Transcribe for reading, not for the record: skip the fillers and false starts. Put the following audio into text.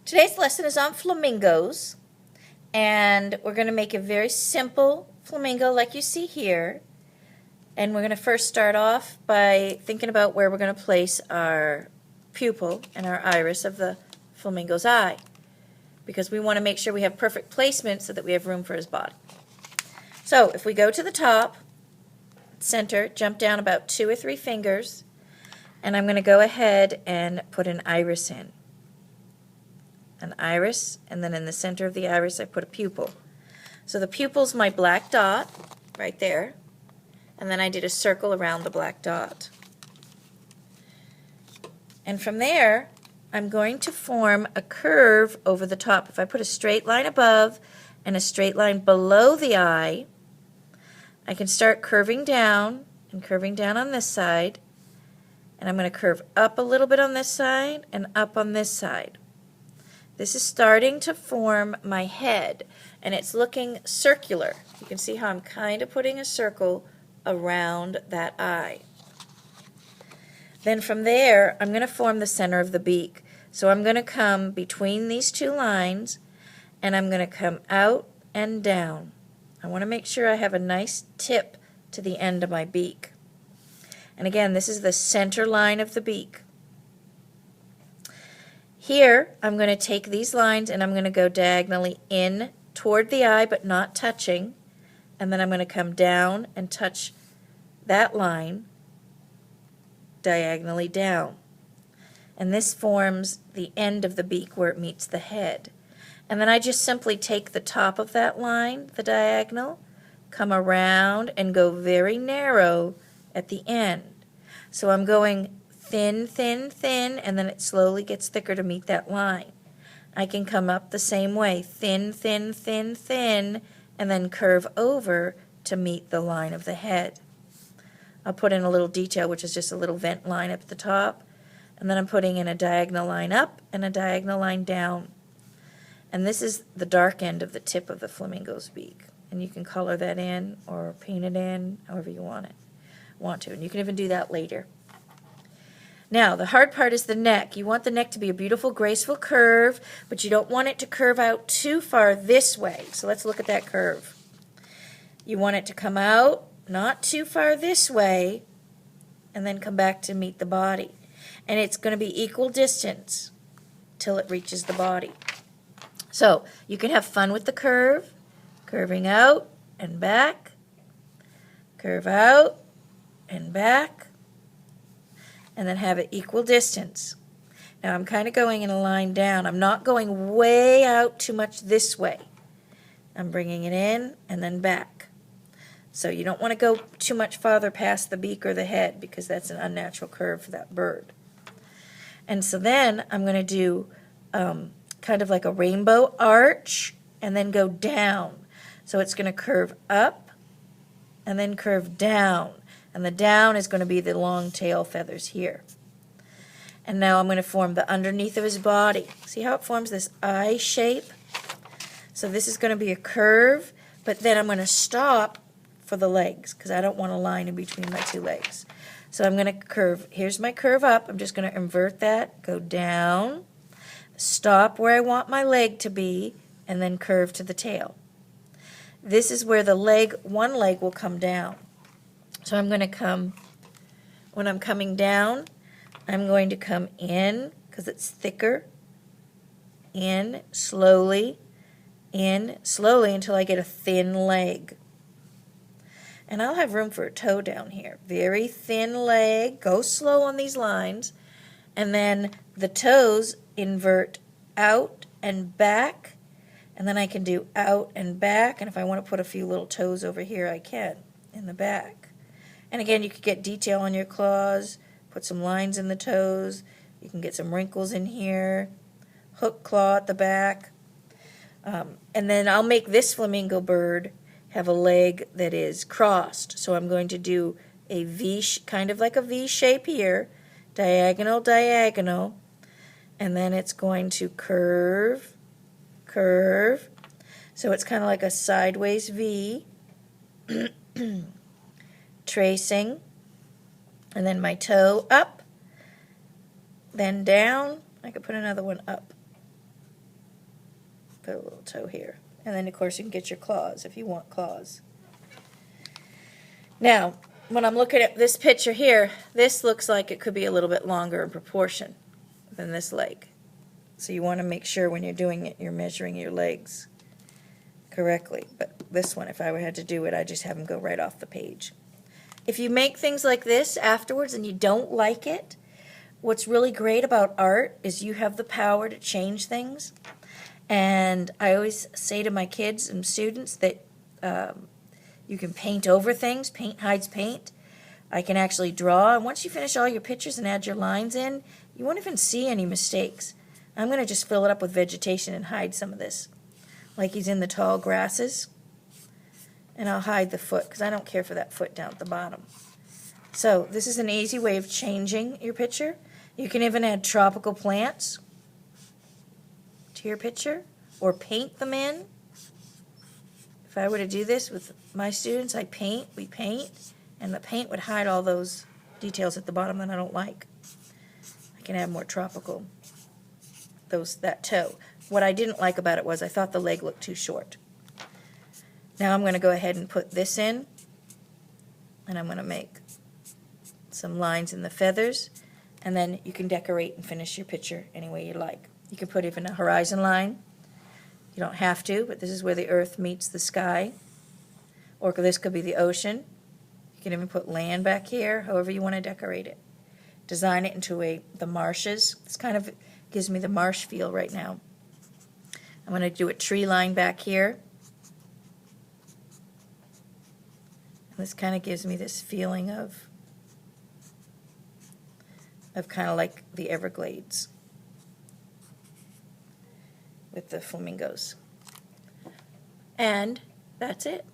Today's lesson is on flamingos, and we're going to make a very simple flamingo like you see here. And we're going to first start off by thinking about where we're going to place our pupil and our iris of the flamingo's eye, because we want to make sure we have perfect placement so that we have room for his body. So if we go to the top, center, jump down about 2 or 3 fingers, and I'm going to go ahead and put an iris in. An iris, and then in the center of the iris I put a pupil. So the pupil's my black dot right there, and then I did a circle around the black dot. And from there I'm going to form a curve over the top. If I put a straight line above and a straight line below the eye, I can start curving down and curving down on this side, and I'm going to curve up a little bit on this side and up on this side. This is starting to form my head, and it's looking circular. You can see how I'm kind of putting a circle around that eye. Then from there, I'm going to form the center of the beak. So I'm going to come between these 2 lines, and I'm going to come out and down. I want to make sure I have a nice tip to the end of my beak. And again, this is the center line of the beak. Here, I'm going to take these lines and I'm going to go diagonally in toward the eye but not touching, and then I'm going to come down and touch that line diagonally down. And this forms the end of the beak where it meets the head. And then I just simply take the top of that line, the diagonal, come around and go very narrow at the end. So I'm going thin, thin, thin, and then it slowly gets thicker to meet that line. I can come up the same way, thin, thin, thin, thin, and then curve over to meet the line of the head. I'll put in a little detail, which is just a little vent line up at the top, and then I'm putting in a diagonal line up and a diagonal line down. And this is the dark end of the tip of the flamingo's beak. And you can color that in or paint it in however you want to. And you can even do that later. Now, the hard part is the neck. You want the neck to be a beautiful, graceful curve, but you don't want it to curve out too far this way. So let's look at that curve. You want it to come out not too far this way, and then come back to meet the body. And it's going to be equal distance till it reaches the body. So you can have fun with the curve, curving out and back, curve out and back, and then have it equal distance. Now I'm kind of going in a line down. I'm not going way out too much this way. I'm bringing it in and then back. So you don't want to go too much farther past the beak or the head, because that's an unnatural curve for that bird. And so then I'm going to do kind of like a rainbow arch and then go down. So it's going to curve up and then curve down. And the down is going to be the long tail feathers here. And now I'm going to form the underneath of his body. See how it forms this eye shape? So this is going to be a curve, but then I'm going to stop for the legs because I don't want a line in between my 2 legs. So I'm going to curve. Here's my curve up. I'm just going to invert that, go down, stop where I want my leg to be, and then curve to the tail. This is where the leg, one leg will come down. So I'm going to come, when I'm coming down, I'm going to come in because it's thicker, in slowly until I get a thin leg. And I'll have room for a toe down here. Very thin leg, go slow on these lines, and then the toes invert out and back, and then I can do out and back, and if I want to put a few little toes over here, I can, in the back. And again, you could get detail on your claws, put some lines in the toes, you can get some wrinkles in here, hook claw at the back. And then I'll make this flamingo bird have a leg that is crossed. So I'm going to do a V, kind of like a V shape here, diagonal, diagonal, and then it's going to curve, curve. So it's kind of like a sideways V. Tracing, and then my toe up, then down. I could put another one up, Put a little toe here. And then, of course, you can get your claws if you want claws. Now, when I'm looking at this picture here, this looks like it could be a little bit longer in proportion than this leg. So you want to make sure when you're doing it, you're measuring your legs correctly. But this one, if I had to do it, I just have them go right off the page. If you make things like this afterwards and you don't like it, what's really great about art is you have the power to change things. And I always say to my kids and students that you can paint over things. Paint hides paint. I can actually draw. And once you finish all your pictures and add your lines in, you won't even see any mistakes. I'm going to just fill it up with vegetation and hide some of this. Like he's in the tall grasses. And I'll hide the foot because I don't care for that foot down at the bottom. So this is an easy way of changing your picture. You can even add tropical plants to your picture or paint them in. If I were to do this with my students, we paint, and the paint would hide all those details at the bottom that I don't like. I can add more tropical, that toe. What I didn't like about it was I thought the leg looked too short. Now I'm going to go ahead and put this in, and I'm going to make some lines in the feathers, and then you can decorate and finish your picture any way you like. You can put even a horizon line. You don't have to, but this is where the earth meets the sky. Or this could be the ocean. You can even put land back here, however you want to decorate it. Design it into the marshes. This kind of gives me the marsh feel right now. I'm going to do a tree line back here. And this kind of gives me this feeling of kind of like the Everglades with the flamingos. And that's it.